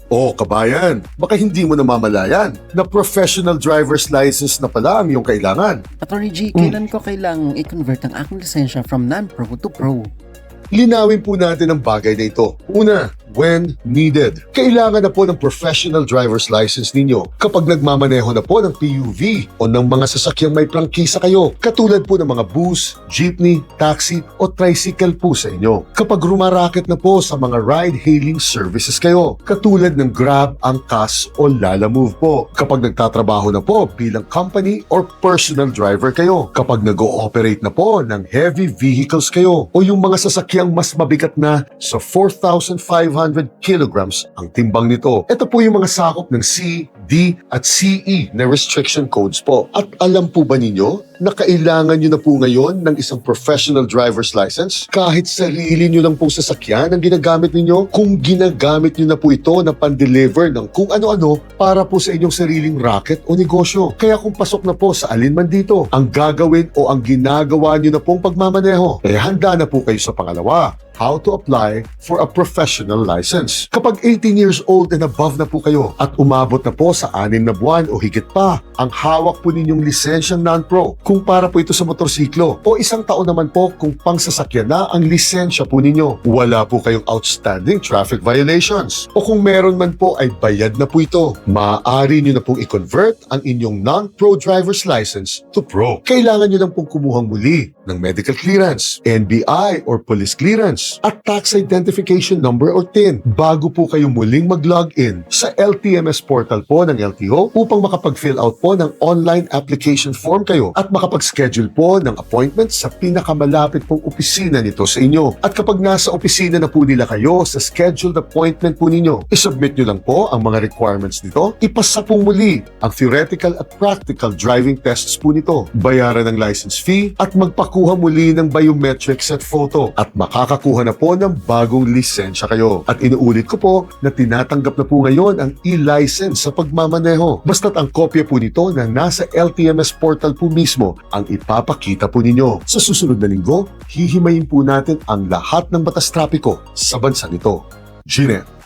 Oh, kabayan, baka hindi mo namamalayan na professional driver's license na pala ang iyong kailangan. Attorney G, kailan ko kailangang i-convert ang aking lisensya from non-pro to pro? Linawin po natin ang bagay na ito. Una, when needed. Kailangan na po ng professional driver's license ninyo kapag nagmamaneho na po ng PUV o ng mga sasakyang may prangkisa kayo, katulad po ng mga bus, jeepney, taxi o tricycle po sa inyo. Kapag rumaraket na po sa mga ride-hailing services kayo, katulad ng Grab, Angkas o Lalamove po. Kapag nagtatrabaho na po bilang company or personal driver kayo, kapag nag-ooperate na po ng heavy vehicles kayo o yung mga sasakyang mas mabigat na sa 4,500 kilograms ang timbang nito. Ito po yung mga sakop ng C, D at CE na restriction codes po. At alam po ba ninyo na kailangan nyo na po ngayon ng isang professional driver's license kahit sarili nyo lang pong sasakyan ang ginagamit ninyo kung ginagamit nyo na po ito na pan-deliver ng kung ano-ano para po sa inyong sariling racket o negosyo. Kaya kung pasok na po sa alinman dito ang gagawin o ang ginagawa nyo na pong pagmamaneho, handa na po kayo sa pangalawa. How to apply for a professional license. Kapag 18 years old and above na po kayo at umabot na po sa 6 na buwan o higit pa, ang hawak po ninyong lisensyang non-pro kung para po ito sa motorsiklo o 1 taon naman po kung pangsasakyan na ang lisensya po ninyo. Wala po kayong outstanding traffic violations o kung meron man po ay bayad na po ito. Maaari nyo na pong i-convert ang inyong non-pro driver's license to pro. Kailangan nyo lang pong kumuhang muli ng medical clearance, NBI or police clearance at tax identification number or TIN bago po kayo muling mag-login sa LTMS portal po ng LTO upang makapag-fill out po ng online application form kayo at makapag-schedule po ng appointment sa pinakamalapit pong opisina nito sa inyo. At kapag nasa opisina na po nila kayo sa scheduled appointment po ninyo, isubmit nyo lang po ang mga requirements nito, ipasa po muli ang theoretical at practical driving tests po nito, bayaran ng license fee at magpakuha muli ng biometrics at photo at makakakuha na po ng bagong lisensya kayo. At inuulit ko po na tinatanggap na po ngayon ang e-license sa pagmamaneho. Basta't ang kopya po nito na nasa LTMS portal po mismo ang ipapakita po ninyo. Sa susunod na linggo, hihimayin po natin ang lahat ng batas trapiko sa bansang ito. Gine.